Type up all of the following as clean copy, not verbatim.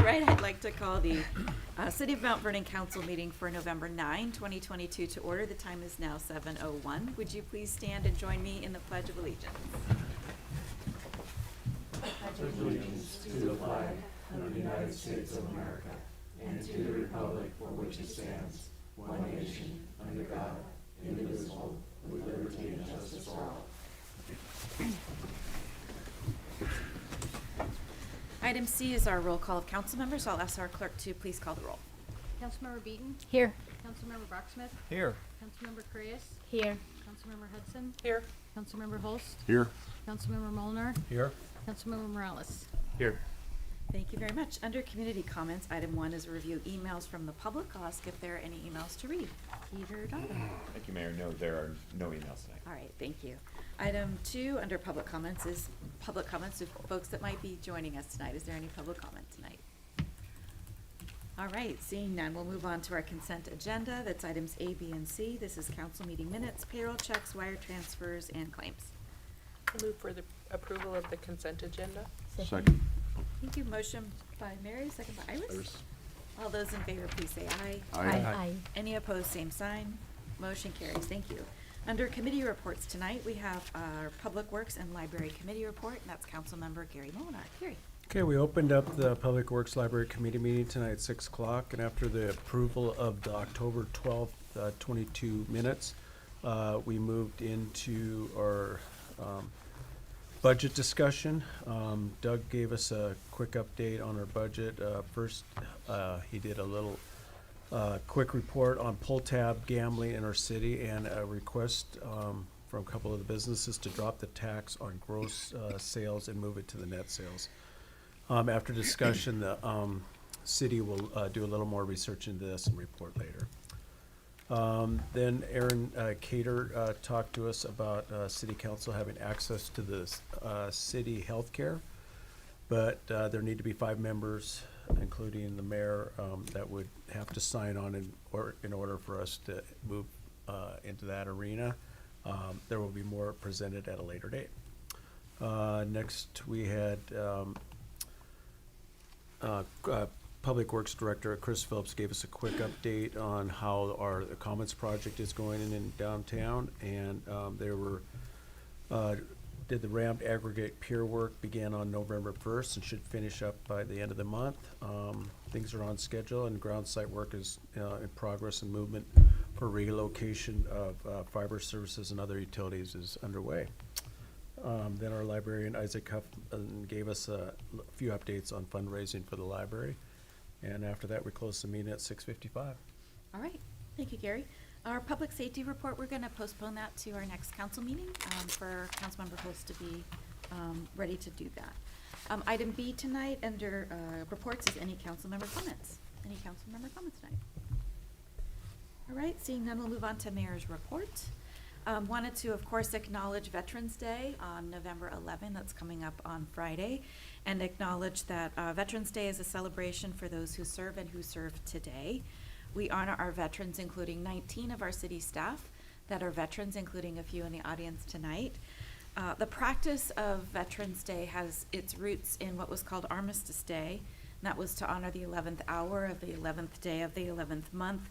right, I'd like to call the City of Mount Vernon Council meeting for November 9, 2022 to order. The time is now 7:01. Would you please stand and join me in the Pledge of Allegiance? Pledge allegiance to the flag of the United States of America and to the republic for which it stands, one nation, under God, indivisible, with liberty and justice for all. Item C is our roll call of council members. I'll ask our clerk to please call the roll. Councilmember Beaton? Here. Councilmember Brocksmith? Here. Councilmember Correas? Here. Councilmember Hudson? Here. Councilmember Holst? Here. Councilmember Molnar? Here. Councilmember Morales? Here. Thank you very much. Under community comments, item 1 is review emails from the public. I'll ask if there are any emails to read. Peter Donovan. Thank you, Mayor. No, there are no emails tonight. All right, thank you. Item 2 under public comments is public comments of folks that might be joining us tonight. Is there any public comment tonight? All right, seeing none, we'll move on to our consent agenda. That's items A, B, and C. This is council meeting minutes, payroll checks, wire transfers, and claims. I move for the approval of the consent agenda. Second. Thank you. Motion by Mary, second by Iris. All those in favor, please say aye. Aye. Any opposed, same sign. Motion carries. Thank you. Under committee reports tonight, we have our Public Works and Library Committee report, and that's Councilmember Gary Molnar. Gary. Okay, we opened up the Public Works Library Committee meeting tonight at 6 o'clock, and after the approval of the October 12th, 22 minutes, we moved into our budget discussion. Doug gave us a quick update on our budget. First, he did a little quick report on pull tab gambling in our city and a request from a couple of the businesses to drop the tax on gross sales and move it to the net sales. After discussion, the city will do a little more research into this and report later. Then Aaron Cater talked to us about City Council having access to the city healthcare, but there need to be 5 members, including the mayor, that would have to sign on in order for us to move into that arena. There will be more presented at a later date. Next, we had Public Works Director Chris Phillips gave us a quick update on how the Commons project is going in downtown, and did the ramped aggregate pier work, began on November 1st and should finish up by the end of the month. Things are on schedule, and ground site work is in progress, and movement for relocation of fiber services and other utilities is underway. Then our librarian Isaac Huff gave us a few updates on fundraising for the library. And after that, we close the meeting at 6:55. All right. Thank you, Gary. Our public safety report, we're going to postpone that to our next council meeting for Councilmember Holst to be ready to do that. Item B tonight under reports is any council member comments. Any council member comments tonight? All right. Seeing none, we'll move on to Mayor's report. Wanted to, of course, acknowledge Veterans Day on November 11. That's coming up on Friday, and acknowledge that Veterans Day is a celebration for those who serve and who serve today. We honor our veterans, including 19 of our city staff that are veterans, including a few in the audience tonight. The practice of Veterans Day has its roots in what was called Armistice Day, and that was to honor the 11th hour of the 11th day of the 11th month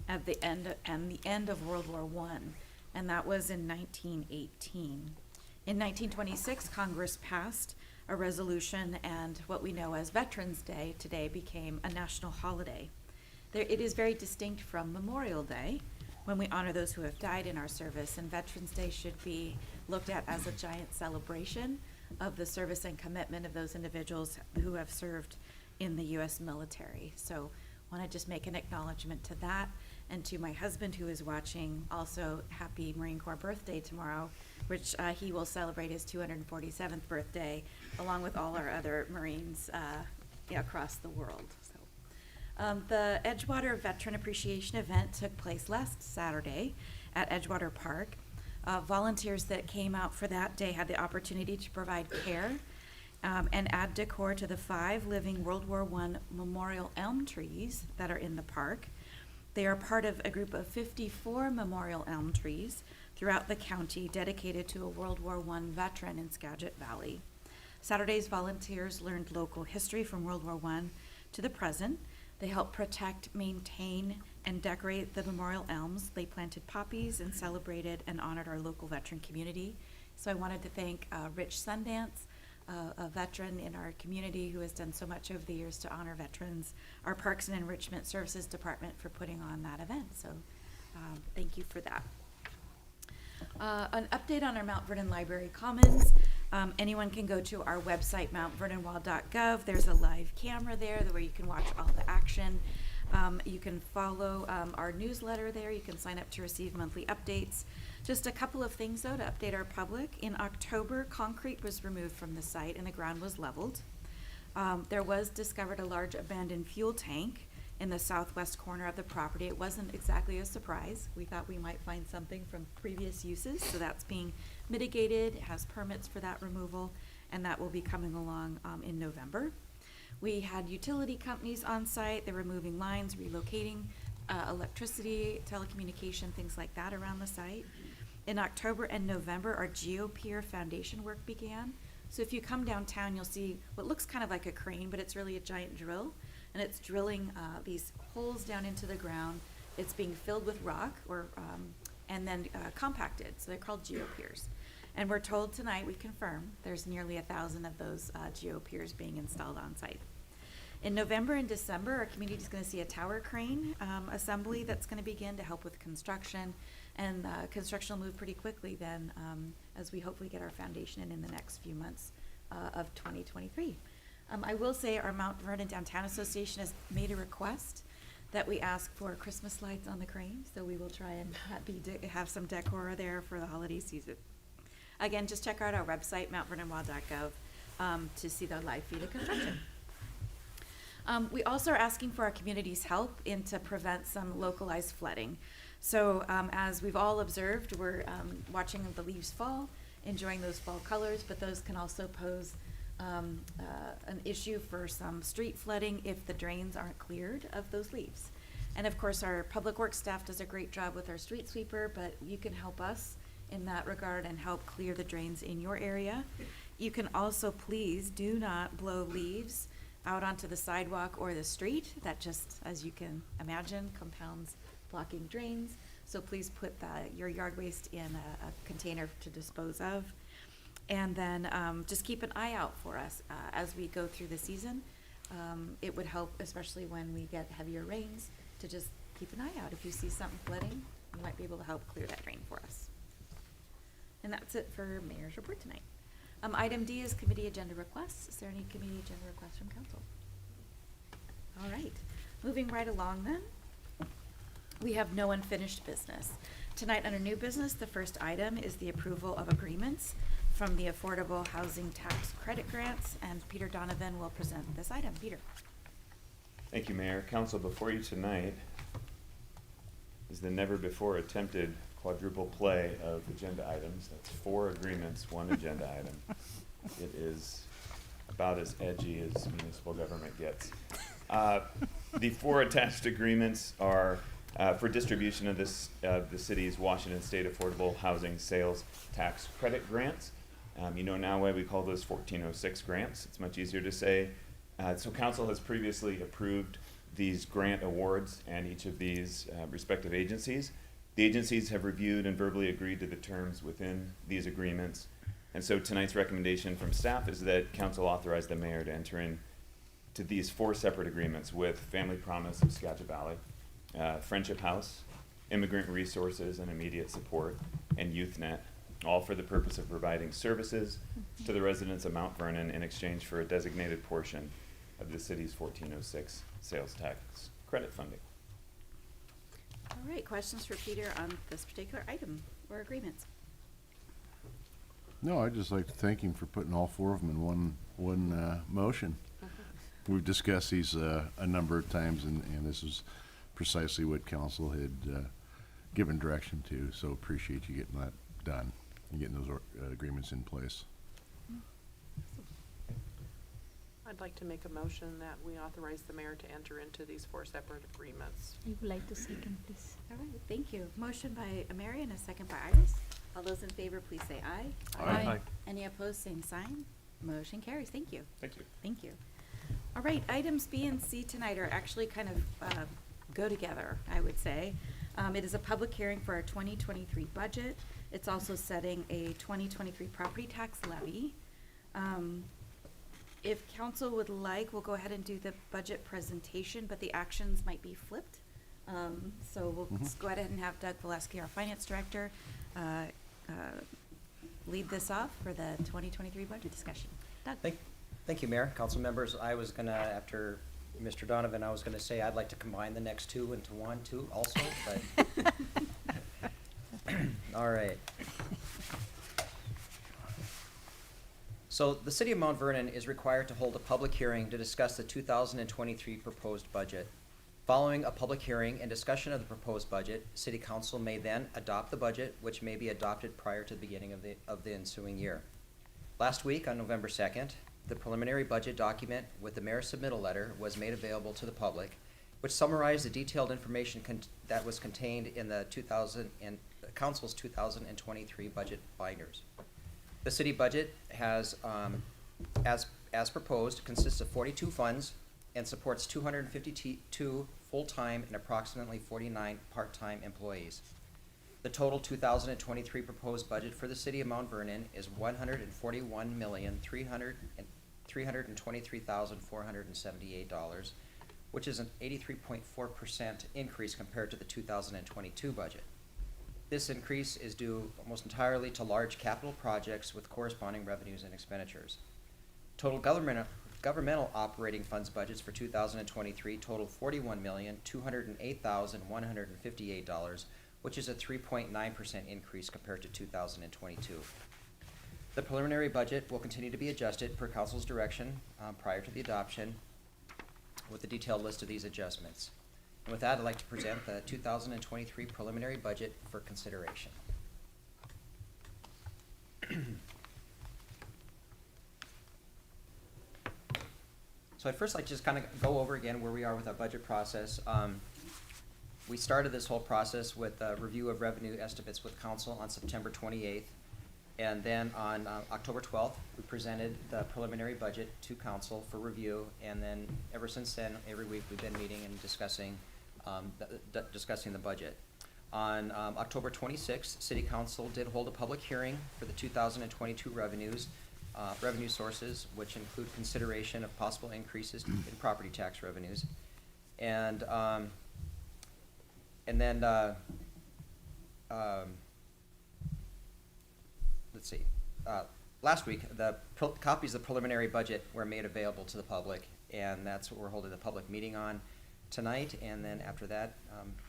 at the end of World War I. And that was in 1918. In 1926, Congress passed a resolution, and what we know as Veterans Day today became a national holiday. It is very distinct from Memorial Day, when we honor those who have died in our service, and Veterans Day should be looked at as a giant celebration of the service and commitment of those individuals who have served in the U.S. military. So I want to just make an acknowledgement to that. And to my husband who is watching, also happy Marine Corps birthday tomorrow, which he will celebrate his 247th birthday, along with all our other Marines across the world. So, the Edgewater Veteran Appreciation event took place last Saturday at Edgewater Park. Volunteers that came out for that day had the opportunity to provide care and add decor to the 5 living World War I memorial elm trees that are in the park. They are part of a group of 54 memorial elm trees throughout the county dedicated to a World War I veteran in Skagit Valley. Saturday's volunteers learned local history from World War I, to the present. They helped protect, maintain, and decorate the memorial elms. They planted poppies and celebrated and honored our local veteran community. So I wanted to thank Rich Sundance, a veteran in our community who has done so much over the years to honor veterans, our Parks and Enrichment Services Department for putting on that event. So thank you for that. An update on our Mount Vernon Library Commons. Anyone can go to our website, mountVernonWall.gov. There's a live camera there where you can watch all the action. You can follow our newsletter there. You can sign up to receive monthly updates. Just a couple of things, though, to update our public. In October, concrete was removed from the site and the ground was leveled. There was discovered a large abandoned fuel tank in the southwest corner of the property. It wasn't exactly a surprise. We thought we might find something from previous uses, so that's being mitigated. It has permits for that removal, and that will be coming along in November. We had utility companies on site. They were moving lines, relocating electricity, telecommunication, things like that around the site. In October and November, our GeoPier foundation work began. So if you come downtown, you'll see what looks kind of like a crane, but it's really a giant drill. And it's drilling these holes down into the ground. It's being filled with rock and then compacted. So they're called GeoPiers. And we're told tonight, we confirm, there's nearly 1,000 of those GeoPiers being installed on site. In November and December, our community is going to see a tower crane assembly that's going to begin to help with construction. And construction will move pretty quickly then as we hopefully get our foundation in the next few months of 2023. I will say our Mount Vernon Downtown Association has made a request that we ask for Christmas lights on the crane, so we will try and have some decor there for the holiday season. Again, just check out our website, mountvernon.gov, to see the live feed of construction. We also are asking for our community's help to prevent some localized flooding. So as we've all observed, we're watching the leaves fall, enjoying those fall colors, but those can also pose an issue for some street flooding if the drains aren't cleared of those leaves. And of course, our public works staff does a great job with our street sweeper, but you can help us in that regard and help clear the drains in your area. You can also please do not blow leaves out onto the sidewalk or the street. That just, as you can imagine, compounds blocking drains. So please put your yard waste in a container to dispose of. And then just keep an eye out for us as we go through the season. It would help, especially when we get heavier rains, to just keep an eye out. If you see something flooding, you might be able to help clear that drain for us. And that's it for Mayor's report tonight. Item D is committee agenda requests. Is there any committee agenda requests from council? All right, moving right along then. We have no unfinished business. Tonight under new business, the first item is the approval of agreements from the Affordable Housing Tax Credit Grants, and Peter Donovan will present this item. Peter. Thank you, Mayor. Council, before you tonight is the never-before attempted quadruple play of agenda items. That's 4 agreements, 1 agenda item. It is about as edgy as municipal government gets. The 4 attached agreements are for distribution of the city's Washington State Affordable Housing Sales Tax Credit Grants. You know now why we call those 1406 grants. It's much easier to say. So council has previously approved these grant awards and each of these respective agencies. The agencies have reviewed and verbally agreed to the terms within these agreements. And so tonight's recommendation from staff is that council authorize the mayor to enter into these 4 separate agreements with Family Promise of Skagit Valley, Friendship House, Immigrant Resources and Immediate Support, and YouthNet, all for the purpose of providing services to the residents of Mount Vernon in exchange for a designated portion of the city's 1406 sales tax credit funding. All right, questions for Peter on this particular item or agreements? No, I'd just like to thank him for putting all 4 of them in one motion. We've discussed these a number of times, and this is precisely what council had given direction to, so appreciate you getting that done and getting those agreements in place. I'd like to make a motion that we authorize the mayor to enter into these 4 separate agreements. I would like to second, please. All right, thank you. Motion by Mary and a second by Iris. All those in favor, please say aye. Aye. Any opposed, same sign. Motion carries. Thank you. Thank you. Thank you. All right, items B and C tonight are actually kind of go together, I would say. It is a public hearing for our 2023 budget. It's also setting a 2023 property tax levy. If council would like, we'll go ahead and do the budget presentation, but the actions might be flipped. So we'll just go ahead and have Doug Valesky, our finance director, lead this off for the 2023 budget discussion. Doug? Thank you, Mayor, council members. I was gonna, after Mr. Donovan, I was gonna say I'd like to combine the next two into one too also, but. All right. So the city of Mount Vernon is required to hold a public hearing to discuss the 2023 proposed budget. Following a public hearing and discussion of the proposed budget, city council may then adopt the budget, which may be adopted prior to the beginning of the ensuing year. Last week, on November 2nd, the preliminary budget document with the mayor's submittal letter was made available to the public, which summarized the detailed information that was contained in the council's 2023 budget binders. The city budget has, as proposed, consists of 42 funds and supports 252 full-time and approximately 49 part-time employees. The total 2023 proposed budget for the city of Mount Vernon is $141,323,478, which is an 83.4% increase compared to the 2022 budget. This increase is due almost entirely to large capital projects with corresponding revenues and expenditures. Total governmental operating funds budgets for 2023 total $41,208,158, which is a 3.9% increase compared to 2022. The preliminary budget will continue to be adjusted per council's direction prior to the adoption with a detailed list of these adjustments. And with that, I'd like to present the 2023 preliminary budget for consideration. So I'd first like to just kind of go over again where we are with our budget process. We started this whole process with a review of revenue estimates with council on September 28th. And then on October 12th, we presented the preliminary budget to council for review. And then ever since then, every week we've been meeting and discussing the budget. On October 26th, City Council did hold a public hearing for the 2022 revenue sources, which include consideration of possible increases in property tax revenues. And then let's see. Last week, the copies of the preliminary budget were made available to the public, and that's what we're holding the public meeting on tonight. And then after that,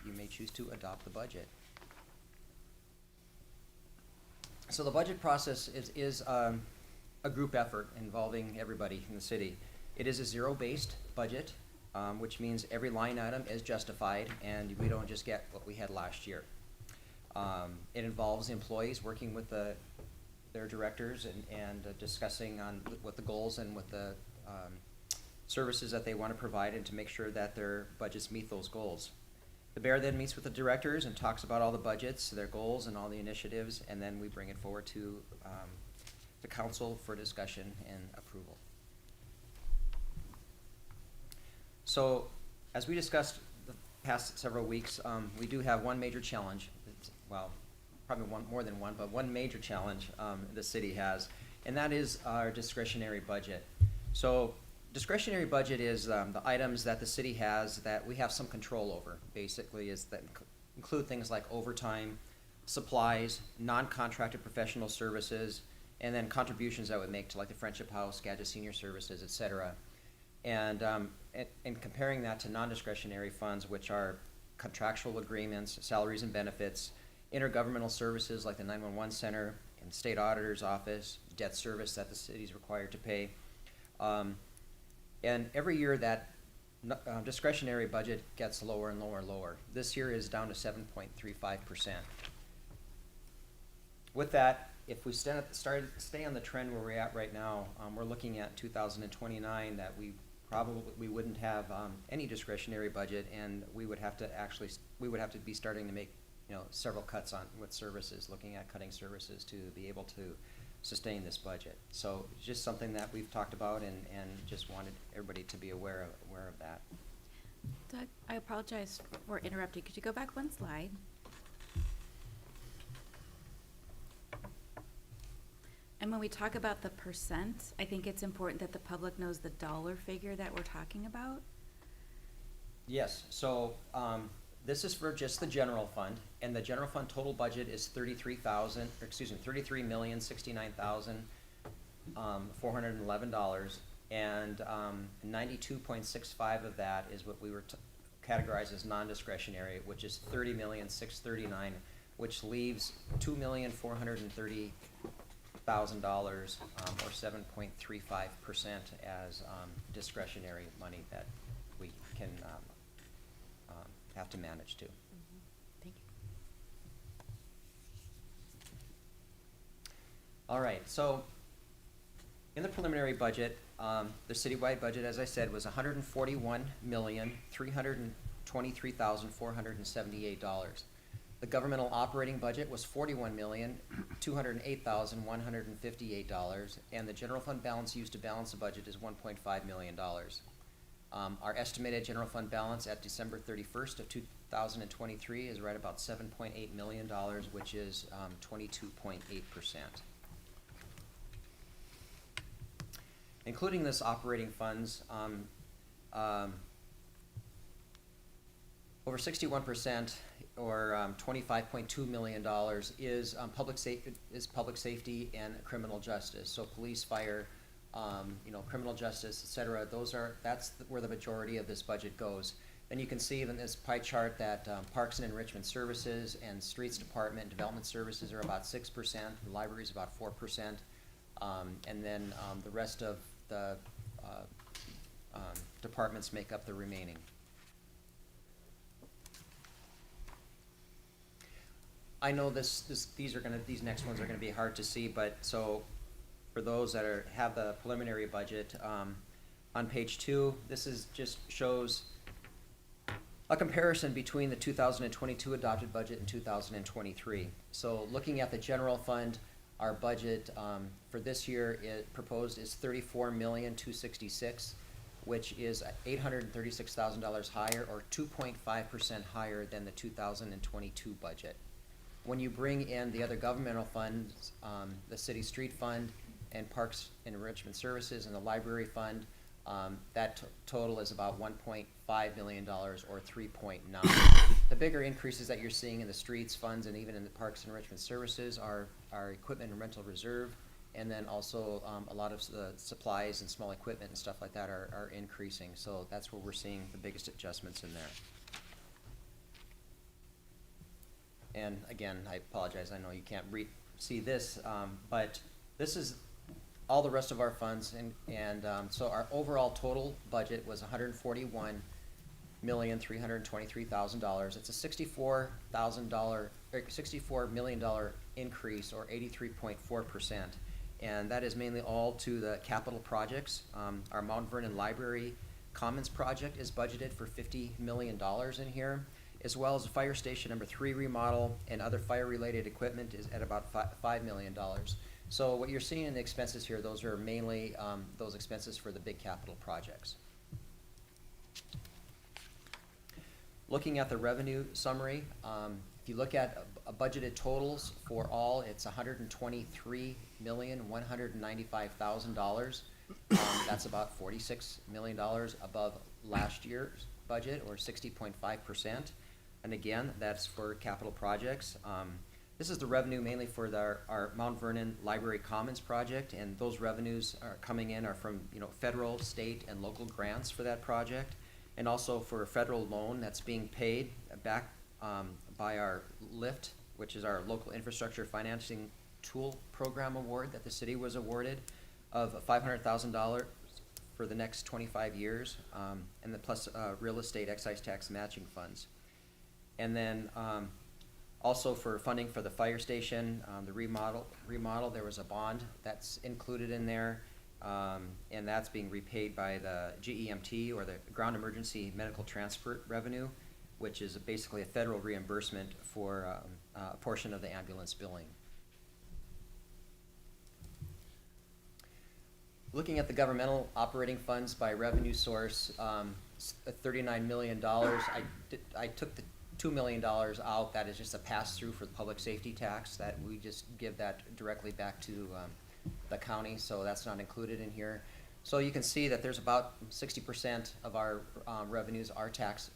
you may choose to adopt the budget. So the budget process is a group effort involving everybody in the city. It is a zero-based budget, which means every line item is justified, and we don't just get what we had last year. It involves employees working with their directors and discussing on what the goals and what the services that they want to provide, and to make sure that their budgets meet those goals. The mayor then meets with the directors and talks about all the budgets, their goals, and all the initiatives, and then we bring it forward to the council for discussion and approval. So, as we discussed the past several weeks, we do have one major challenge. Well, probably more than one, but one major challenge the city has, and that is our discretionary budget. So, discretionary budget is the items that the city has that we have some control over. Basically, is that include things like overtime, supplies, non-contracted professional services, and then contributions that would make to like the Friendship House, Gadget Senior Services, etc. And comparing that to non-discretionary funds, which are contractual agreements, salaries and benefits, intergovernmental services like the 911 Center and State Auditor's Office, debt service that the city is required to pay. And every year that discretionary budget gets lower and lower and lower. This year is down to 7.35%. With that, if we stay on the trend where we're at right now, we're looking at 2029 that we wouldn't have any discretionary budget, and we would have to be starting to make several cuts on with services, looking at cutting services to be able to sustain this budget. So it's just something that we've talked about and just wanted everybody to be aware of that. Doug, I apologize for interrupting. Could you go back one slide? And when we talk about the percent, I think it's important that the public knows the dollar figure that we're talking about. Yes, so, this is for just the general fund, and the general fund total budget is $33,069,411, and, 92.65 of that is what we were categorized as non-discretionary, which is $30,639,000, which leaves $2,430,000, or 7.35% as, discretionary money that we can, have to manage to. Thank you. All right, so in the preliminary budget, the citywide budget, as I said, was $141,323,478. The governmental operating budget was $41,208,158, and the general fund balance used to balance the budget is $1.5 million. Our estimated general fund balance at December 31st of 2023 is right about $7.8 million, which is 22.8%. Including this operating funds, over 61%, or $25.2 million, is public safety and criminal justice. So police, fire, criminal justice, et cetera. That's where the majority of this budget goes. Then you can see in this pie chart that Parks and Enrichment Services and Streets Department and Development Services are about 6%, the library is about 4%, and then the rest of the departments make up the remaining. I know these next ones are gonna be hard to see, but so for those that have the preliminary budget, on page 2, this just shows a comparison between the 2022 adopted budget and 2023. So looking at the general fund, our budget for this year proposed is $34,266,000, which is $836,000 higher, or 2.5% higher than the 2022 budget. When you bring in the other governmental funds, the city street fund and Parks and Enrichment Services and the library fund, that total is about $1.5 million, or 3.9. The bigger increases that you're seeing in the streets funds and even in the Parks and Enrichment Services are equipment and rental reserve, and then also a lot of the supplies and small equipment and stuff like that are increasing. So that's where we're seeing the biggest adjustments in there. And again, I apologize, I know you can't see this, but this is all the rest of our funds, and so our overall total budget was $141,323,000. It's a $64 million increase, or 83.4%, and that is mainly all to the capital projects. Our Mount Vernon Library Commons project is budgeted for $50 million in here, as well as the fire station number 3 remodel and other fire-related equipment is at about $5 million. So what you're seeing in the expenses here, those are mainly those expenses for the big capital projects. Looking at the revenue summary, if you look at budgeted totals for all, it's $123,195,000. That's about $46 million above last year's budget, or 60.5%. And again, that's for capital projects. This is the revenue mainly for our Mount Vernon Library Commons project, and those revenues are coming in from federal, state, and local grants for that project, and also for a federal loan that's being paid back by our LIFT, which is our Local Infrastructure Financing Tool Program award that the city was awarded of $500,000 for the next 25 years, and plus real estate excise tax matching funds. And then also for funding for the fire station, the remodel, there was a bond that's included in there, and that's being repaid by the GEMT, or the Ground Emergency Medical Transport Revenue, which is basically a federal reimbursement for a portion of the ambulance billing. Looking at the governmental operating funds by revenue source, $39 million. I took the $2 million out. That is just a pass-through for the public safety tax, that we just give that directly back to the county, so that's not included in here. So you can see that there's about 60% of our revenues are tax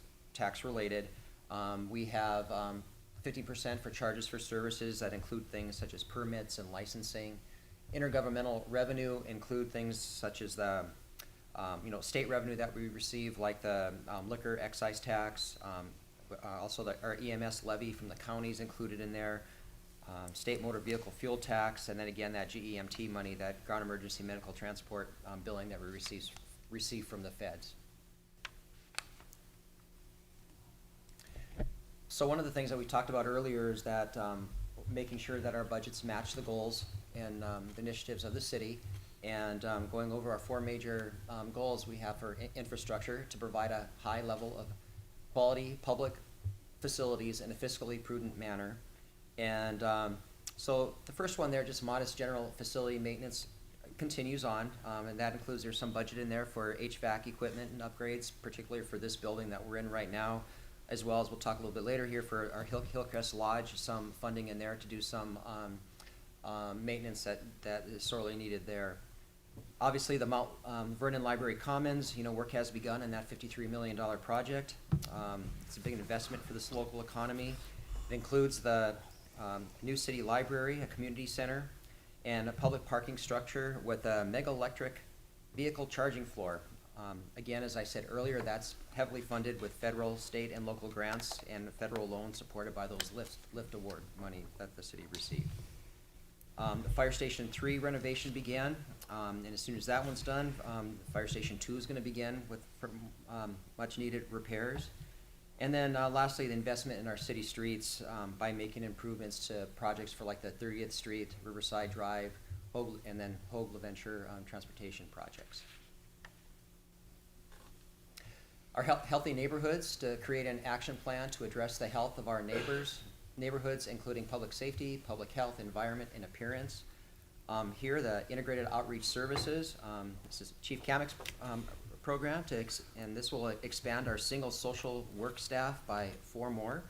related. We have 50% for charges for services that include things such as permits and licensing. Intergovernmental revenue include things such as the state revenue that we receive, like the liquor excise tax, also our EMS levy from the counties included in there, state motor vehicle fuel tax, and then again that GEMT money, that ground emergency medical transport billing that we receive from the feds. So one of the things that we talked about earlier is that making sure that our budgets match the goals and the initiatives of the city, and going over our 4 major goals we have for infrastructure to provide a high level of quality public facilities in a fiscally prudent manner. And so the first one there, just modest general facility maintenance, continues on, and that includes, there's some budget in there for HVAC equipment and upgrades, particularly for this building that we're in right now, as well as we'll talk a little bit later here for our Hillcrest Lodge, some funding in there to do some maintenance that is sorely needed there. Obviously, the Mount Vernon Library Commons, work has begun in that $53 million project. It's a big investment for this local economy. It includes the new city library, a community center, and a public parking structure with a mega electric vehicle charging floor. Again, as I said earlier, that's heavily funded with federal, state, and local grants and federal loans supported by those LIFT award money that the city received. The Fire Station 3 renovation began, and as soon as that one's done, Fire Station 2 is going to begin with much needed repairs. And then lastly, the investment in our city streets by making improvements to projects for like the 30th Street, Riverside Drive, and then Hogue-LaVenture transportation projects. Our healthy neighborhoods, to create an action plan to address the health of our neighborhoods, including public safety, public health, environment, and appearance. Here, the integrated outreach services. This is Chief Kamek's program, and this will expand our single social work staff by 4 more.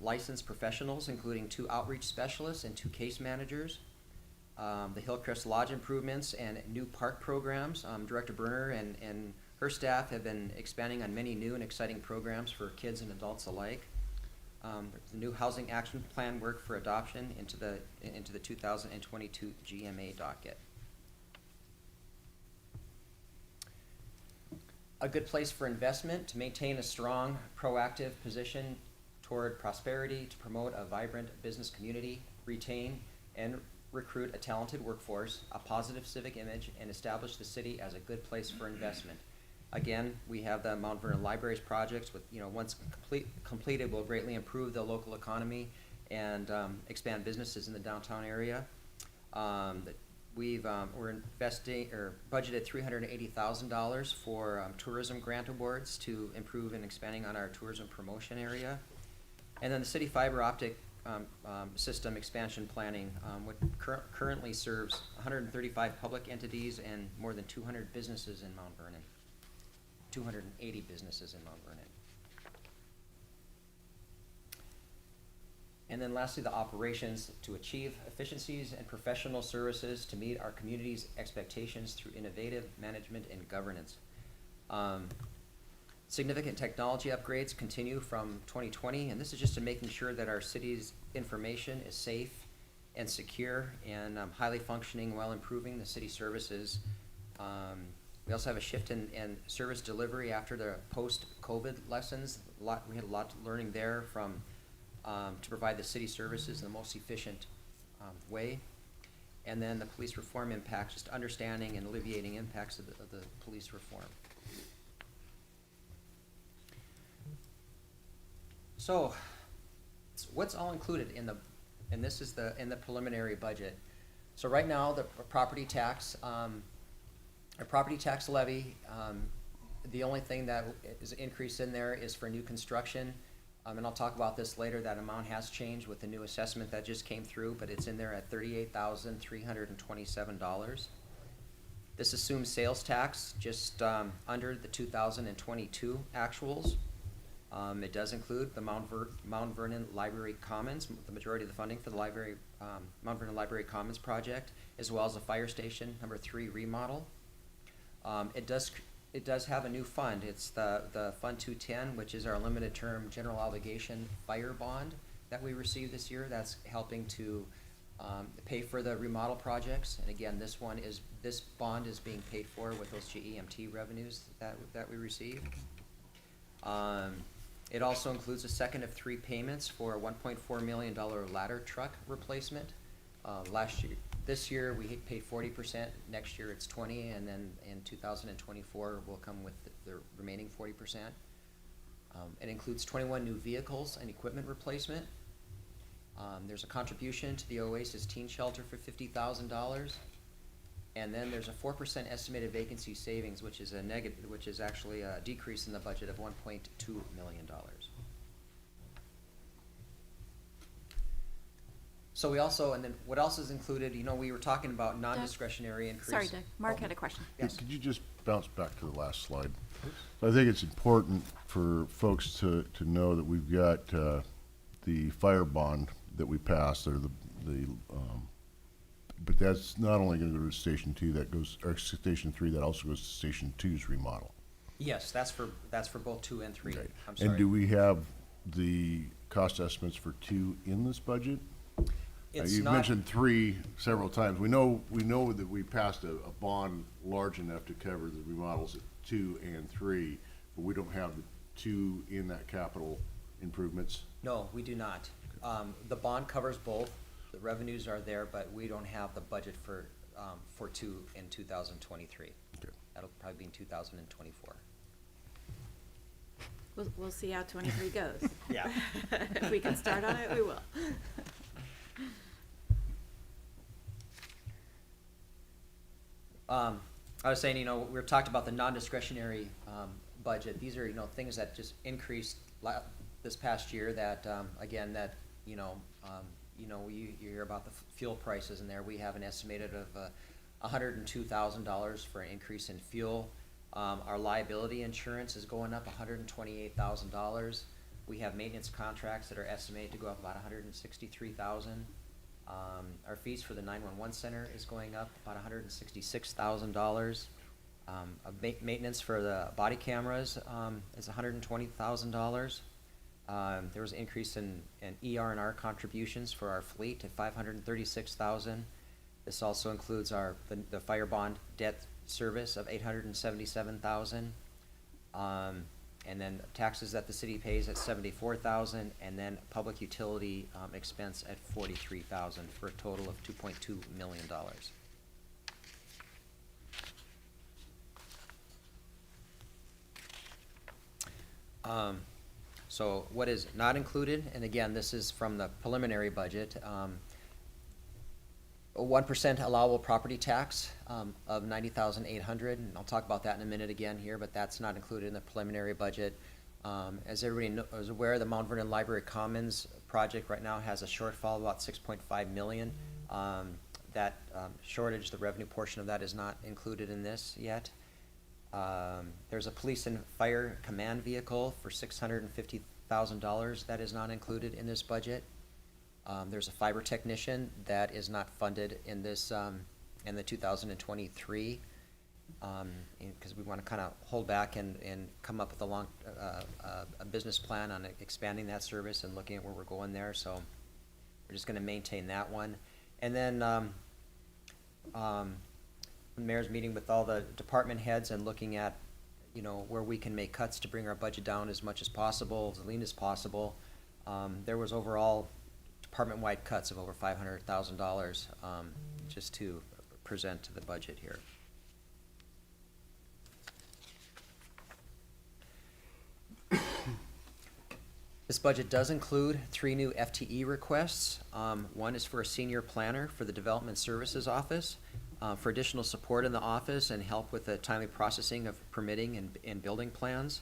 Licensed professionals, including 2 outreach specialists and 2 case managers. The Hillcrest Lodge improvements and new park programs. Director Berner and her staff have been expanding on many new and exciting programs for kids and adults alike. The new housing action plan work for adoption into the 2022 GMA docket. A good place for investment to maintain a strong, proactive position toward prosperity, to promote a vibrant business community, retain and recruit a talented workforce, a positive civic image, and establish the city as a good place for investment. Again, we have the Mount Vernon Libraries projects, with once completed, will greatly improve the local economy and expand businesses in the downtown area. We're investing or budgeted $380,000 for tourism grant awards to improve and expanding on our tourism promotion area. And then the city fiber optic system expansion planning, which currently serves 135 public entities and more than 200 businesses in Mount Vernon. 280 businesses in Mount Vernon. And then lastly, the operations, to achieve efficiencies and professional services to meet our community's expectations through innovative management and governance. Significant technology upgrades continue from 2020, and this is just to making sure that our city's information is safe and secure and highly functioning, while improving the city services. We also have a shift in service delivery after the post-COVID lessons. We had a lot learning there from to provide the city services in the most efficient way. And then the police reform impacts, just understanding and alleviating impacts of the police reform. So, what's all included in this is in the preliminary budget. So right now, the property tax, our property tax levy, the only thing that is increased in there is for new construction. And I'll talk about this later. That amount has changed with the new assessment that just came through, but it's in there at $38,327. This assumes sales tax just under the 2022 actuals. It does include the Mount Vernon Library Commons, the majority of the funding for the library, Mount Vernon Library Commons project, as well as the fire station number 3 remodel. It does have a new fund. It's the Fund 210, which is our limited term general obligation fire bond that we received this year. That's helping to pay for the remodel projects. And again, this bond is being paid for with those GEMT revenues that we receive. It also includes a second of 3 payments for a $1.4 million ladder truck replacement. This year we paid 40%, next year it's 20%, and then in 2024 we'll come with the remaining 40%. It includes 21 new vehicles and equipment replacement. There's a contribution to the Oasis Teen Shelter for $50,000. And then there's a 4% estimated vacancy savings, which is actually a decrease in the budget of $1.2 million. So we also, and then what else is included, we were talking about non-discretionary increase. Sorry, Doug. Mark had a question. Yes. Could you just bounce back to the last slide? I think it's important for folks to know that we've got the fire bond that we passed, or but that's not only gonna go to Station 2, or Station 3, that also goes to Station 2's remodel. Yes, that's for both 2 and 3. Right. I'm sorry. And do we have the cost estimates for 2 in this budget? You've mentioned 3 several times. We know that we passed a bond large enough to cover the remodels at 2 and 3, but we don't have the 2 in that capital improvements. No, we do not. The bond covers both. The revenues are there, but we don't have the budget for 2 in 2023. Okay. That'll probably be in 2024. We'll see how 23 goes. Yeah. If we can start on it, we will. I was saying, we talked about the non-discretionary budget. These are, things that just increased this past year that, again, that, you hear about the fuel prices in there. We have an estimated of $102,000 for an increase in fuel. Our liability insurance is going up $128,000. We have maintenance contracts that are estimated to go up about $163,000. Our fees for the 911 center is going up about $166,000. Maintenance for the body cameras is $120,000. There was an increase in ER&R contributions for our fleet to $536,000. This also includes the fire bond debt service of $877,000. And then taxes that the city pays at $74,000, and then public utility expense at $43,000 for a total of $2.2 million. So what is not included, and again, this is from the preliminary budget, a 1% allowable property tax of $90,800, and I'll talk about that in a minute again here, but that's not included in the preliminary budget. As everybody is aware, the Mount Vernon Library Commons project right now has a shortfall of about $6.5 million. That shortage, the revenue portion of that, is not included in this yet. There's a police and fire command vehicle for $650,000 that is not included in this budget. There's a fiber technician that is not funded in this, in the 2023, because we want to kind of hold back and come up with a business plan on expanding that service and looking at where we're going there. So we're just going to maintain that one. And then the mayor's meeting with all the department heads and looking at, where we can make cuts to bring our budget down as much as possible, as lean as possible. There was overall department-wide cuts of over $500,000 just to present to the budget here. This budget does include 3 new FTE requests. One is for a senior planner for the Development Services Office, for additional support in the office and help with the timely processing of permitting and building plans.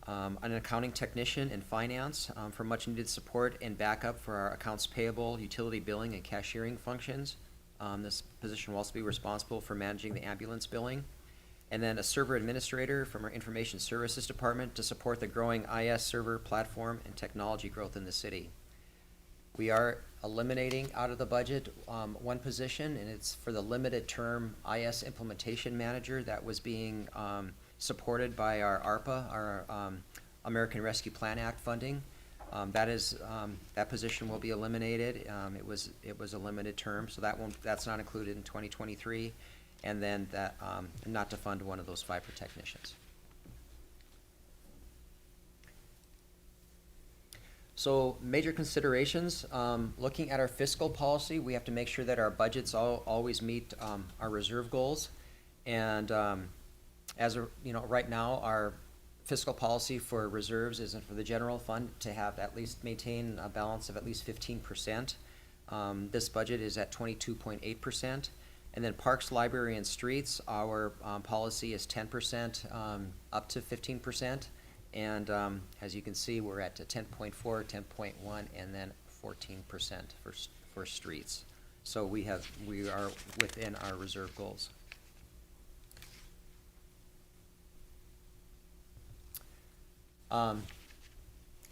An accounting technician in finance for much needed support and backup for our accounts payable, utility billing, and cashiering functions. This position will also be responsible for managing the ambulance billing. And then a server administrator from our Information Services Department to support the growing IS server platform and technology growth in the city. We are eliminating out of the budget one position, and it's for the limited term IS implementation manager that was being supported by our ARPA, our American Rescue Plan Act funding. That position will be eliminated. It was a limited term, so that's not included in 2023. And then that, not to fund one of those fiber technicians. So major considerations, looking at our fiscal policy, we have to make sure that our budgets always meet our reserve goals. And right now, our fiscal policy for reserves is for the general fund to have at least maintain a balance of at least 15%. This budget is at 22.8%. And then parks, library, and streets, our policy is 10% up to 15%. And as you can see, we're at 10.4, 10.1, and then 14% for streets. So we are within our reserve goals.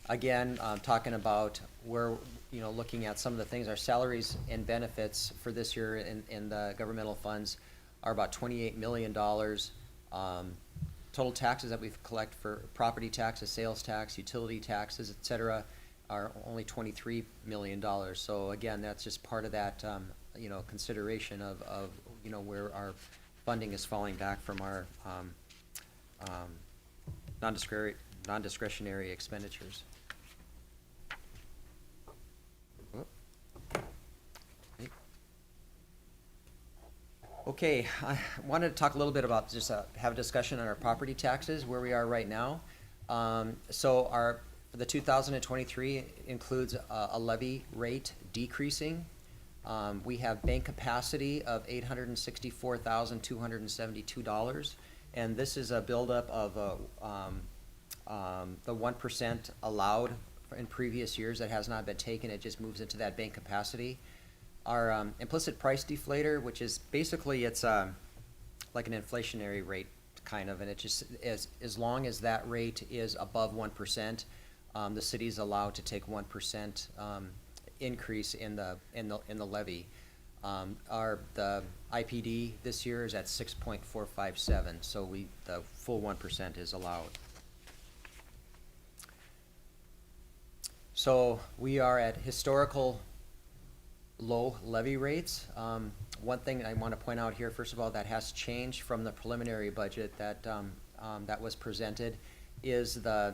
Again, talking about where, looking at some of the things, our salaries and benefits for this year in the governmental funds are about $28 million. Total taxes that we've collected for property taxes, sales tax, utility taxes, et cetera, are only $23 million. So again, that's just part of that, consideration of where our funding is falling back from our non-discretionary expenditures. Okay, I wanted to talk a little bit about just have a discussion on our property taxes, where we are right now. So for the 2023 includes a levy rate decreasing. We have bank capacity of $864,272, and this is a buildup of the 1% allowed in previous years that has not been taken. It just moves into that bank capacity. Our implicit price deflator, which is basically it's like an inflationary rate kind of, and it just as long as that rate is above 1%, the city is allowed to take 1% increase in the levy. The IPD this year is at 6.457, so the full 1% is allowed. So we are at historical low levy rates. One thing I want to point out here, first of all, that has changed from the preliminary budget that was presented is the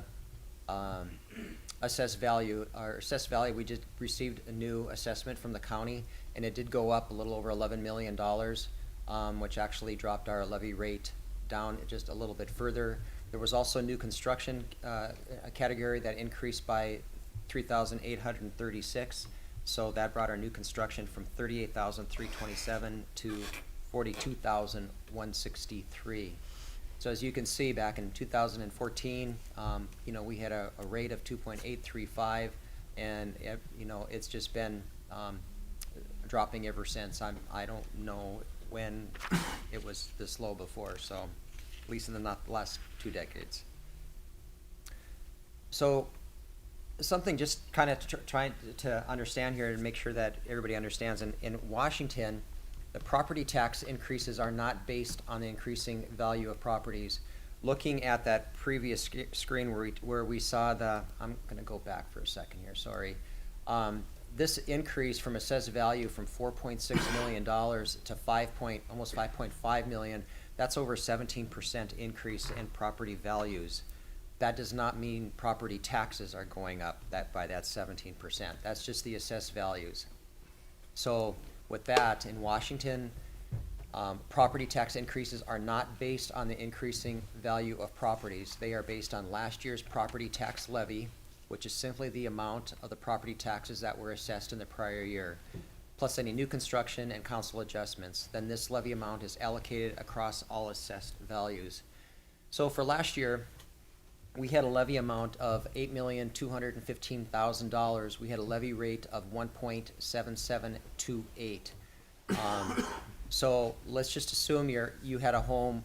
assessed value. Our assessed value, we just received a new assessment from the county, and it did go up a little over $11 million, which actually dropped our levy rate down just a little bit further. There was also new construction category that increased by 3,836. So that brought our new construction from 38,327 to 42,163. So as you can see, back in 2014, we had a rate of 2.835, and it's just been dropping ever since. I don't know when it was this low before. So at least in the last 2 decades. So something just kind of trying to understand here and make sure that everybody understands. In Washington, the property tax increases are not based on the increasing value of properties. Looking at that previous screen where we saw I'm going to go back for a second here, sorry. This increase from assessed value from $4.6 million to almost 5.5 million, that's over 17% increase in property values. That does not mean property taxes are going up by that 17%. That's just the assessed values. So with that, in Washington, property tax increases are not based on the increasing value of properties. They are based on last year's property tax levy, which is simply the amount of the property taxes that were assessed in the prior year, plus any new construction and council adjustments. Then this levy amount is allocated across all assessed values. So for last year, we had a levy amount of $8,215,000. We had a levy rate of 1.7728. So let's just assume you had a home,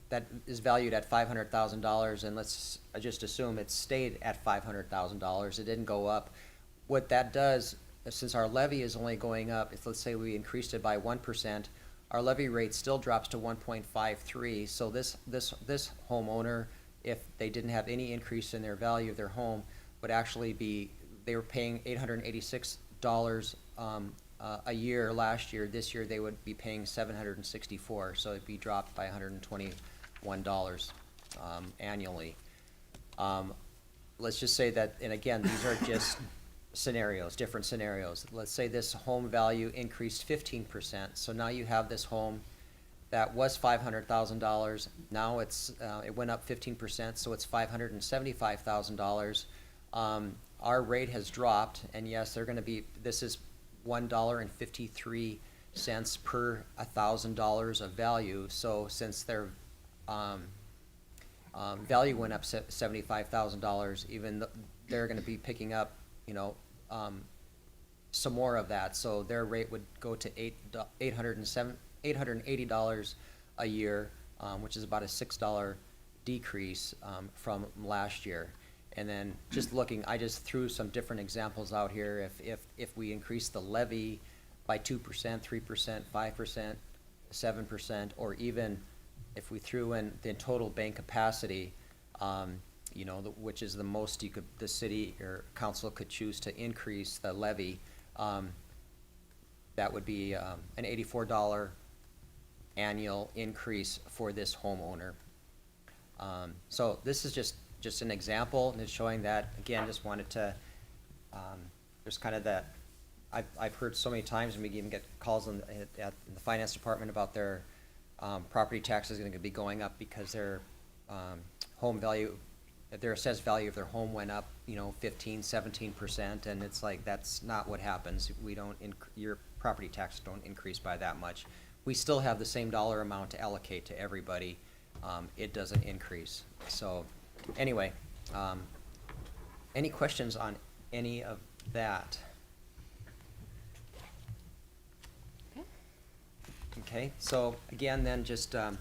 that is valued at $500,000, and let's just assume it stayed at $500,000, it didn't go up. What that does, since our levy is only going up, if let's say we increased it by 1%, our levy rate still drops to 1.53, so this homeowner, if they didn't have any increase in their value of their home, would actually be, they were paying $886 a year last year. This year they would be paying $764, so it'd be dropped by $121 annually. Let's just say that, and again, these are just scenarios, different scenarios. Let's say this home value increased 15%, so now you have this home that was $500,000. Now it went up 15%, so it's $575,000. Our rate has dropped, and yes, they're going to be. This is $1.53 per $1,000 of value. So since their value went up $75,000, even they're going to be picking up, some more of that. So their rate would go to $880 a year, which is about a $6 decrease from last year. And then just looking, I just threw some different examples out here. If we increase the levy by 2%, 3%, 5%, 7%, or even if we threw in the total bank capacity, which is the most the city or council could choose to increase the levy, that would be an $84 annual increase for this homeowner. So this is just an example, and it's showing that, again, just wanted to, there's kind of that, I've heard so many times, and we even get calls at the finance department about their property taxes going to be going up because their home value, their assessed value of their home went up, 15, 17%, and it's like, that's not what happens. Your property taxes don't increase by that much. We still have the same dollar amount to allocate to everybody. It doesn't increase. So anyway, any questions on any of that? Okay, so again, then just, I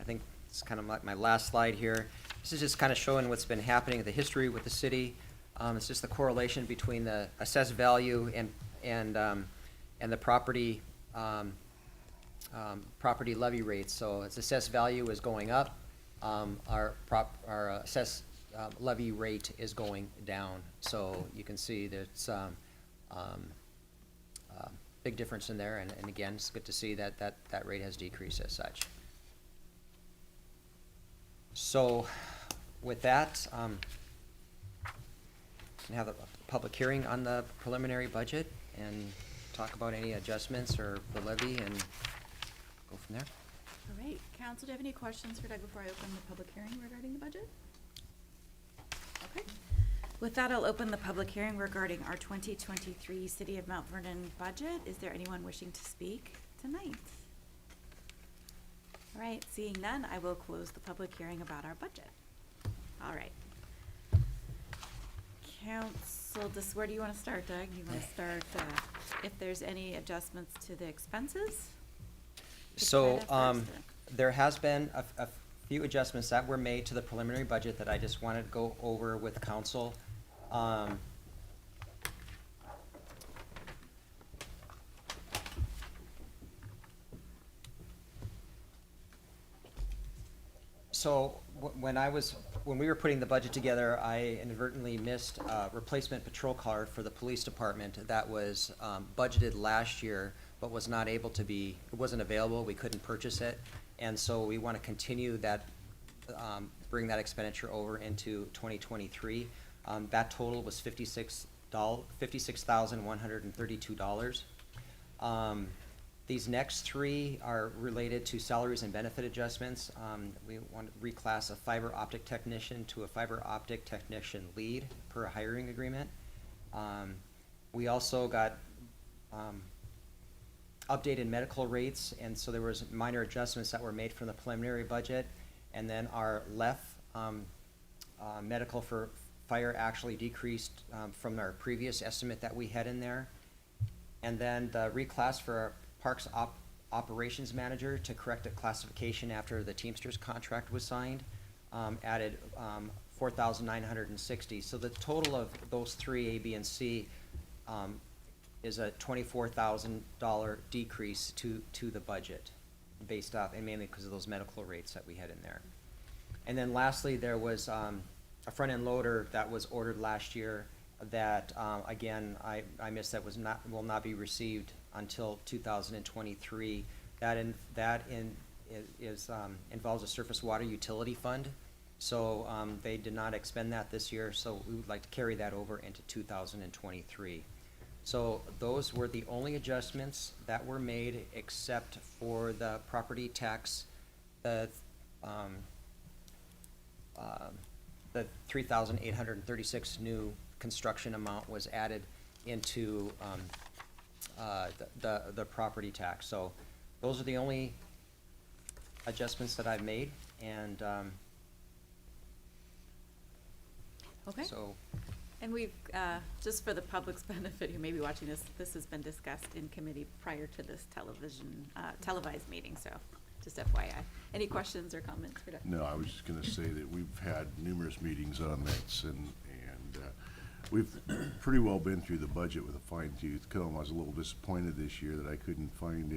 think it's kind of my last slide here. This is just kind of showing what's been happening, the history with the city. It's just the correlation between the assessed value and the property property levy rates. So its assessed value is going up. Our assessed levy rate is going down. So you can see there's big difference in there, and again, it's good to see that rate has decreased as such. So with that, we have a public hearing on the preliminary budget and talk about any adjustments or the levy and go from there. All right, council, do you have any questions for Doug before I open the public hearing regarding the budget? Okay. With that, I'll open the public hearing regarding our 2023 City of Mount Vernon budget. Is there anyone wishing to speak tonight? All right, seeing none, I will close the public hearing about our budget. All right. Council, where do you want to start, Doug? You want to start if there's any adjustments to the expenses? So there has been a few adjustments that were made to the preliminary budget that I just wanted to go over with council. So when we were putting the budget together, I inadvertently missed a replacement patrol car for the police department that was budgeted last year, but was not able to be, it wasn't available, we couldn't purchase it. And so we want to continue that, bring that expenditure over into 2023. That total was $56,132. These next three are related to salaries and benefit adjustments. We want to reclass a fiber optic technician to a fiber optic technician lead per hiring agreement. We also got updated medical rates, and so there was minor adjustments that were made from the preliminary budget. And then our medical for fire actually decreased from our previous estimate that we had in there. And then the reclass for our Parks Operations Manager to correct a classification after the Teamsters contract was signed, added 4,960. So the total of those three, A, B, and C, is a $24,000 decrease to the budget, based off, and mainly because of those medical rates that we had in there. And then lastly, there was a front-end loader that was ordered last year that, again, I missed, that will not be received until 2023. Involves a surface water utility fund. So they did not expend that this year, so we would like to carry that over into 2023. So those were the only adjustments that were made, except for the property tax, the 3,836 new construction amount was added into the property tax. So those are the only adjustments that I've made, and Okay. so. And we've, just for the public's benefit who may be watching this, this has been discussed in committee prior to this televised meeting, so just FYI. Any questions or comments for Dr.? No, I was just gonna say that we've had numerous meetings on this, and we've pretty well been through the budget with a fine-tooth comb. I was a little disappointed this year that I couldn't find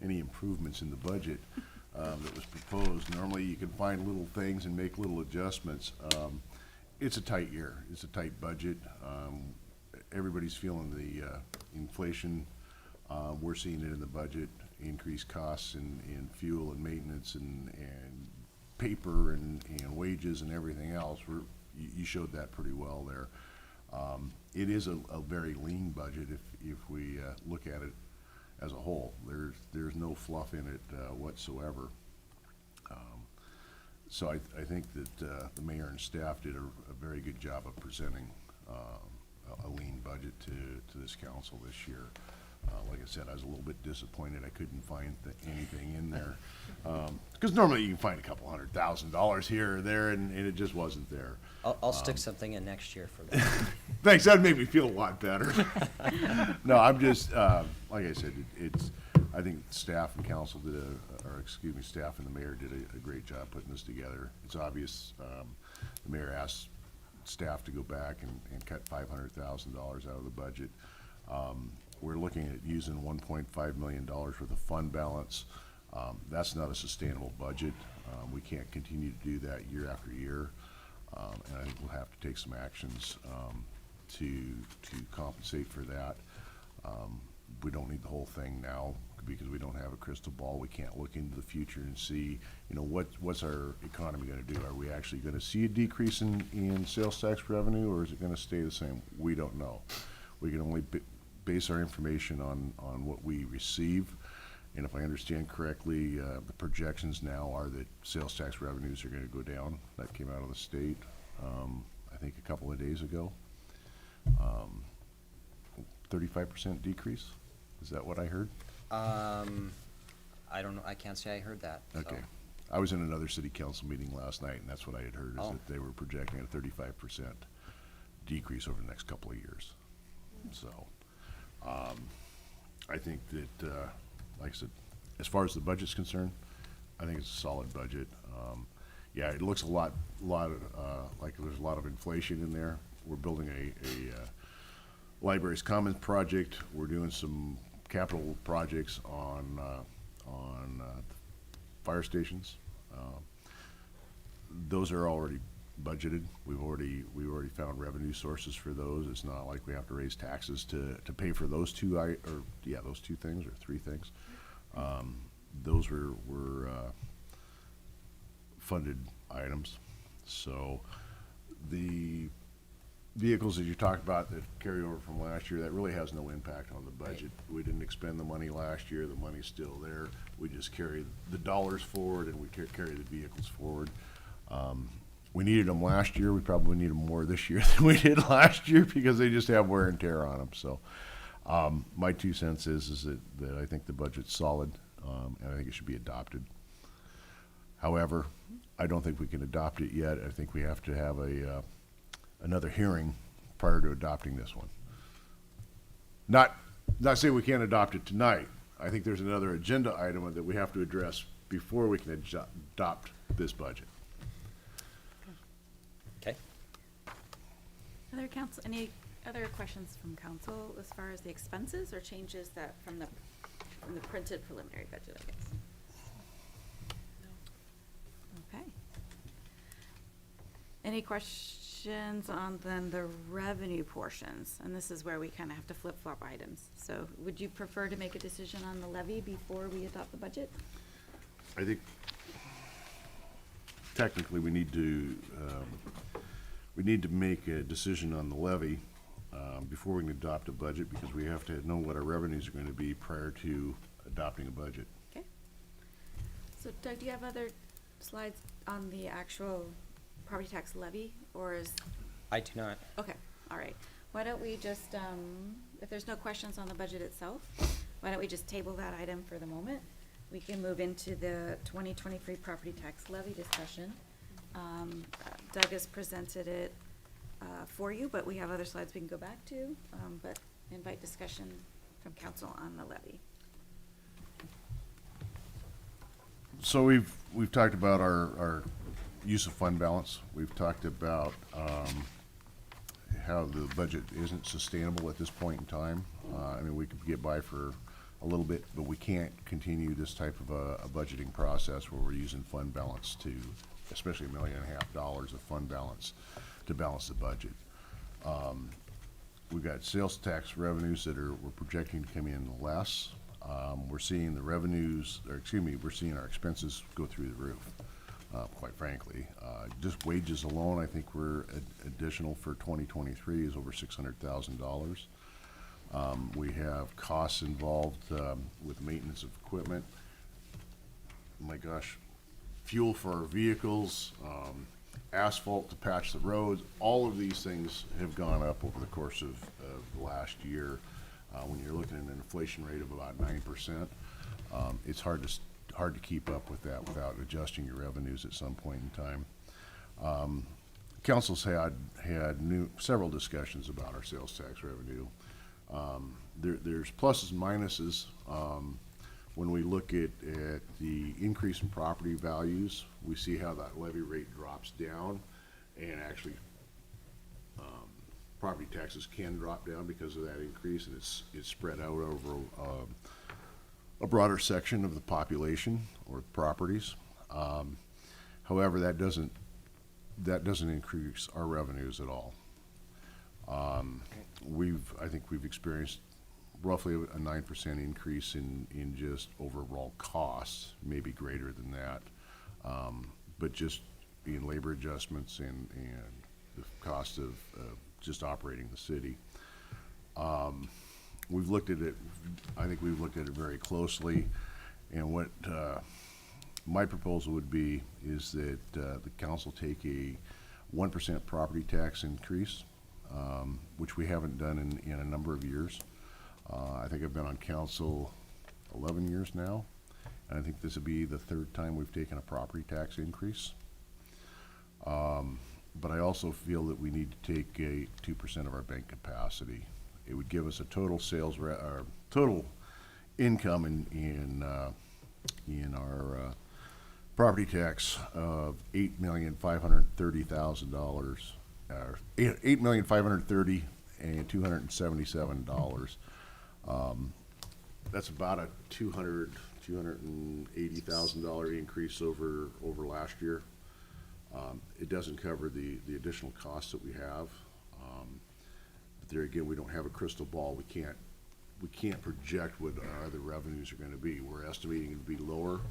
any improvements in the budget that was proposed. Normally, you can find little things and make little adjustments. It's a tight year. It's a tight budget. Everybody's feeling the inflation. We're seeing it in the budget, increased costs in fuel and maintenance and paper and wages and everything else. You showed that pretty well there. It is a very lean budget if we look at it as a whole. There's no fluff in it whatsoever. So I think that the mayor and staff did a very good job of presenting a lean budget to this council this year. Like I said, I was a little bit disappointed I couldn't find anything in there. Because normally you can find a couple $100,000 here or there, and it just wasn't there. I'll stick something in next year for that. Thanks, that'd make me feel a lot better. No, I'm just, like I said, I think staff and council staff and the mayor did a great job putting this together. It's obvious, the mayor asked staff to go back and cut $500,000 out of the budget. We're looking at using $1.5 million worth of fund balance. That's not a sustainable budget. We can't continue to do that year after year. And I think we'll have to take some actions to compensate for that. We don't need the whole thing now because we don't have a crystal ball. We can't look into the future and see, what's our economy going to do? Are we actually going to see a decrease in sales tax revenue, or is it going to stay the same? We don't know. We can only base our information on what we receive. And if I understand correctly, the projections now are that sales tax revenues are going to go down. That came out of the state, I think a couple of days ago. 35% decrease. Is that what I heard? I don't know. I can't say I heard that. So. Okay. I was in another city council meeting last night, and that's what I had heard, is Oh. that they were projecting a 35% decrease over the next couple of years. So, I think that, like I said, as far as the budget's concerned, I think it's a solid budget. Yeah, it looks a lot like there's a lot of inflation in there. We're building a libraries commons project. We're doing some capital projects on fire stations. Those are already budgeted. We've already found revenue sources for those. It's not like we have to raise taxes to pay for those those two things or three things. Those were funded items. So the vehicles that you talked about that carry over from last year, that really has no impact on the budget. Right. We didn't expend the money last year. The money's still there. We just carry the dollars forward, and we carry the vehicles forward. We needed them last year. We probably need them more this year than we did last year because they just have wear and tear on them. So my 2 cents is that I think the budget's solid, and I think it should be adopted. However, I don't think we can adopt it yet. I think we have to have another hearing prior to adopting this one. Not not saying we can't adopt it tonight. I think there's another agenda item that we have to address before we can adopt this budget. Okay. Any other questions from council as far as the expenses or changes that from the printed preliminary budget, I guess? Okay. Any questions on then the revenue portions? And this is where we kind of have to flip-flop items. So would you prefer to make a decision on the levy before we adopt the budget? I think technically we need to make a decision on the levy before we can adopt a budget, because we have to know what our revenues are going to be prior to adopting a budget. Okay. So Doug, do you have other slides on the actual property tax levy, or is? I do not. Okay, all right. Why don't we just, if there's no questions on the budget itself, why don't we just table that item for the moment? We can move into the 2023 property tax levy discussion. Doug has presented it for you, but we have other slides we can go back to, but invite discussion from council on the levy. So we've talked about our use of fund balance. We've talked about how the budget isn't sustainable at this point in time. I mean, we could get by for a little bit, but we can't continue this type of a budgeting process where we're using fund balance to, especially $1.5 million of fund balance to balance the budget. We've got sales tax revenues that we're projecting to come in less. We're seeing the revenues, or excuse me, we're seeing our expenses go through the roof, quite frankly. Just wages alone, I think we're additional for 2023 is over $600,000. We have costs involved with maintenance of equipment. Oh my gosh, fuel for our vehicles, asphalt to patch the roads. All of these things have gone up over the course of the last year. When you're looking at an inflation rate of about 9%, it's hard to keep up with that without adjusting your revenues at some point in time. Council's had several discussions about our sales tax revenue. There's pluses and minuses. When we look at the increase in property values, we see how that levy rate drops down, and actually property taxes can drop down because of that increase, and it's spread out over a broader section of the population or properties. However, that doesn't increase our revenues at all. I think we've experienced roughly a 9% increase in just overall costs, maybe greater than that. But just in labor adjustments and the cost of just operating the city. We've looked at it, I think we've looked at it very closely, and what my proposal would be is that the council take a 1% property tax increase, which we haven't done in a number of years. I think I've been on council 11 years now, and I think this would be the third time we've taken a property tax increase. But I also feel that we need to take 2% of our bank capacity. It would give us a total total income in our property tax of $8,530,000, $8,530,000 and $277. That's about a $280,000 increase over last year. It doesn't cover the additional costs that we have. But there again, we don't have a crystal ball. We can't project what our other revenues are going to be. We're estimating it to be lower.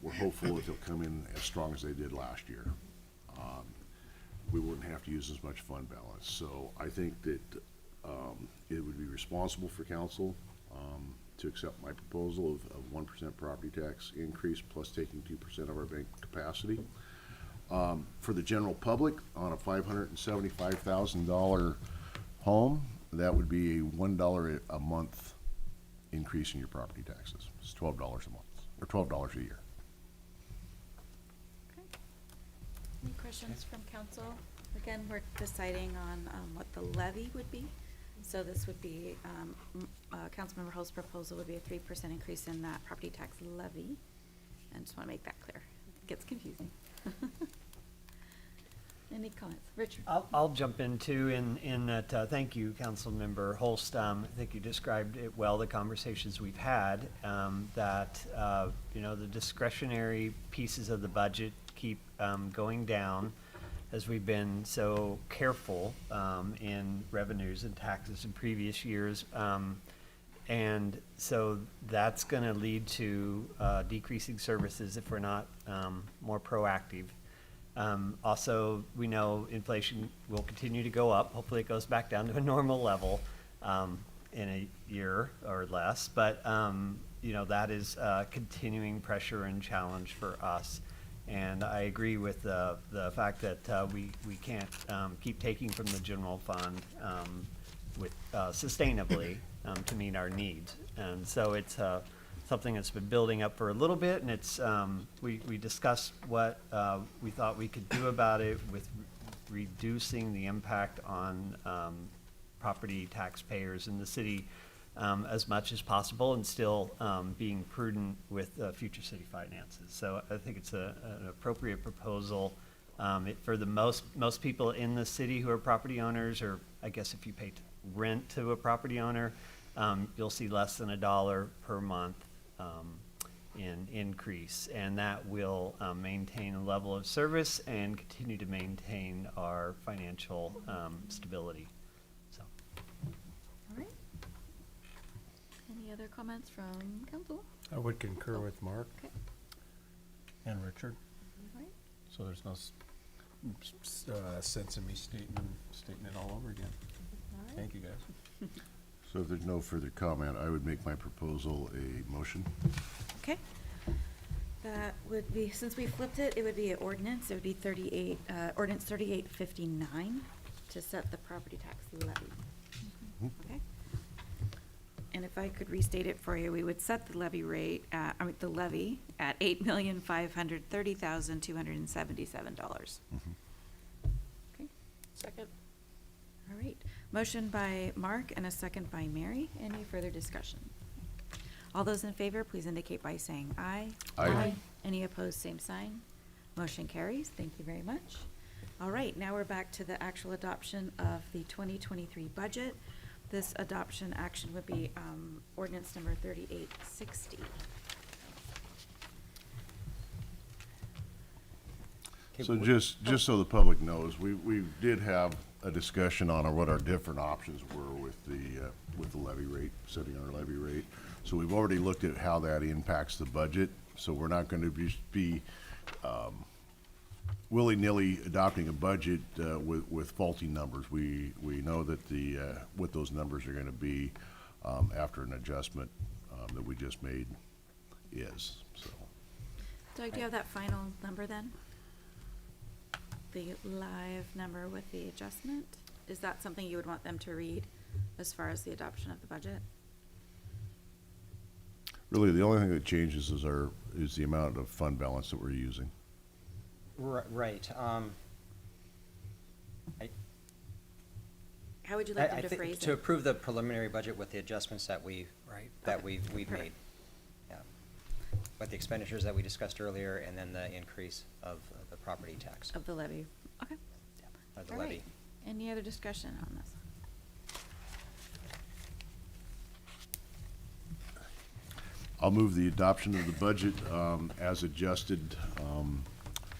We're hopeful that they'll come in as strong as they did last year. We wouldn't have to use as much fund balance. So I think that it would be responsible for council to accept my proposal of 1% property tax increase plus taking 2% of our bank capacity. For the general public, on a $575,000 home, that would be a $1 a month increase in your property taxes. It's $12 a month, or $12 a year. Okay. Any questions from council? Again, we're deciding on what the levy would be So this would be, Councilmember Hull's proposal would be a 3% increase in that property tax levy. I just want to make that clear. It gets confusing. Any comments? Richard? I'll jump in too in that, thank you, Councilmember Holst. I think you described it well, the conversations we've had, that, the discretionary pieces of the budget keep going down as we've been so careful in revenues and taxes in previous years. And so that's going to lead to decreasing services if we're not more proactive. Also, we know inflation will continue to go up. Hopefully it goes back down to a normal level in a year or less. But, that is continuing pressure and challenge for us. And I agree with the fact that we can't keep taking from the general fund with sustainably to meet our needs. And so it's something that's been building up for a little bit, and it's we discussed what we thought we could do about it with reducing the impact on property taxpayers in the city as much as possible, and still being prudent with future city finances. So I think it's an appropriate proposal for the most people in the city who are property owners, or I guess if you pay rent to a property owner, you'll see less than $1 per month in increase, and that will maintain a level of service and continue to maintain our financial stability. So, All right. Any other comments from council? I would concur with Mark Okay. and Richard. All right. So there's no sense in me stating it all over again. All right. Thank you, guys. So if there's no further comment, I would make my proposal a motion. Okay. That would be, since we flipped it, it would be an ordinance. It would be ordinance 3859 to set the property tax levy. Okay. And if I could restate it for you, we would set the levy rate at, the levy at $8,530,277. Okay. Second? All right. Motion by Mark and a second by Mary. Any further discussion? All those in favor, please indicate by saying aye. Aye. Any opposed, same sign. Motion carries. Thank you very much. All right, now we're back to the actual adoption of the 2023 budget. This adoption action would be ordinance number 3860. So just so the public knows, we did have a discussion on what our different options were with the levy rate, setting our levy rate. So we've already looked at how that impacts the budget. So we're not going to be willy-nilly adopting a budget with faulty numbers. We know that what those numbers are going to be after an adjustment that we just made is. So Doug, do you have that final number then? The live number with the adjustment? Is that something you would want them to read as far as the adoption of the budget? really, the only thing that changes is the amount of fund balance that we're using. Right. How would you like them I to think phrase to it? approve the preliminary budget with the adjustments that we've made. Perfect. Yeah. With the expenditures that we discussed earlier, and then the increase of the property tax. Of the levy, okay. Of the All levy. right. Any other discussion on this? I'll move the adoption of the budget as adjusted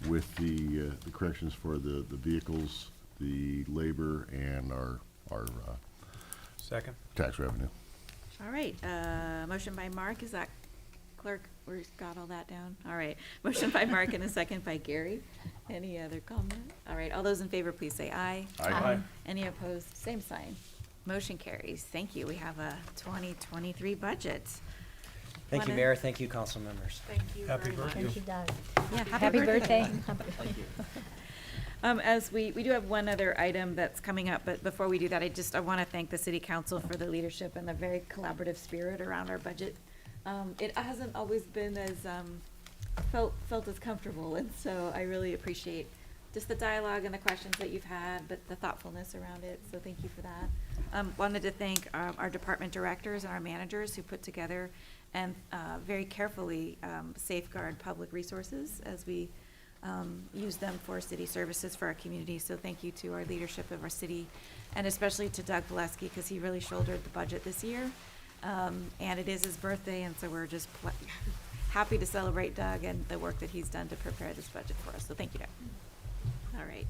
with the corrections for the vehicles, the labor, and our Second. tax revenue. All right, motion by Mark, is that clerk, we've got all that down? All right, motion by Mark and a second by Gary. Any other comment? All right, all those in favor, please say aye. Aye. Any opposed, same sign. Motion carries. Thank you. We have a 2023 budget. Thank you, Wanna- Mayor. Thank you, council members. Thank you Happy very much. birthday. Thank you, Doug. Yeah, Happy birthday. Thank you. As we do have one other item that's coming up, but before we do that, I want to thank the city council for the leadership and the very collaborative spirit around our budget. It hasn't always been as, felt as comfortable, and so I really appreciate just the dialogue and the questions that you've had, but the thoughtfulness around it, so thank you for that. Wanted to thank our department directors and our managers who put together and very carefully safeguard public resources as we use them for city services for our community. So thank you to our leadership of our city, and especially to Doug Valesky, because he really shouldered the budget this year. And it is his birthday, and so we're just happy to celebrate Doug and the work that he's done to prepare this budget for us. So thank you, Doug. All right.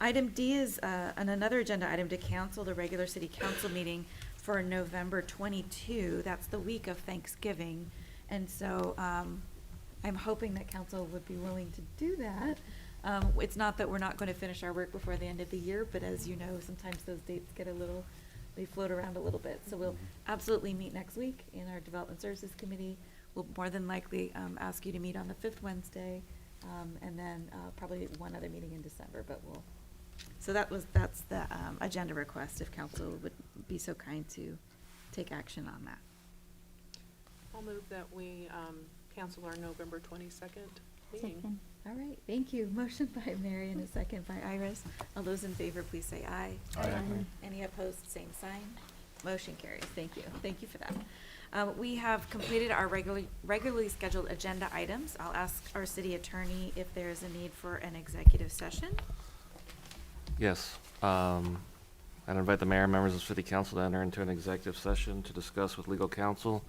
Item D is another agenda item to cancel the regular city council meeting for November 22. That's the week of Thanksgiving. And so I'm hoping that council would be willing to do that. It's not that we're not going to finish our work before the end of the year, but as you know, sometimes those dates get they float around a little bit. So we'll absolutely meet next week in our Development Services Committee. We'll more than likely ask you to meet on the 5th Wednesday, and then probably one other meeting in December, but so that's the agenda request, if council would be so kind to take action on that. I'll move that we cancel our November 22nd meeting. All right, thank you. Motion by Mary and a second by Iris. All those in favor, please say aye. Aye. Any opposed, same sign. Motion carries. Thank you. Thank you for that. We have completed our regularly scheduled agenda items. I'll ask our city attorney if there is a need for an executive session. Yes. I'd invite the mayor and members of the city council to enter into an executive session to discuss with legal counsel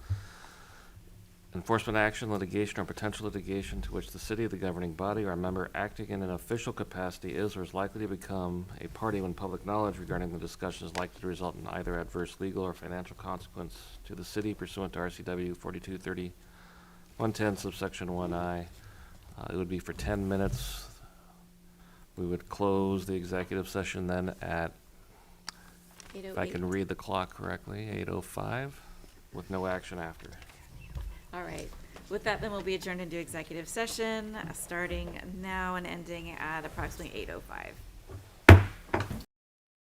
enforcement action, litigation, or potential litigation to which the city, the governing body, or a member acting in an official capacity is or is likely to become a party when public knowledge regarding the discussion is likely to result in either adverse legal or financial consequence to the city pursuant to RCW 4230-110 subsection 1I. It would be for 10 minutes. We would close the executive session then at, if I can read the clock correctly, 8:05, with no action after. All right. With that, then we'll be adjourned into executive session, starting now and ending at approximately 8:05.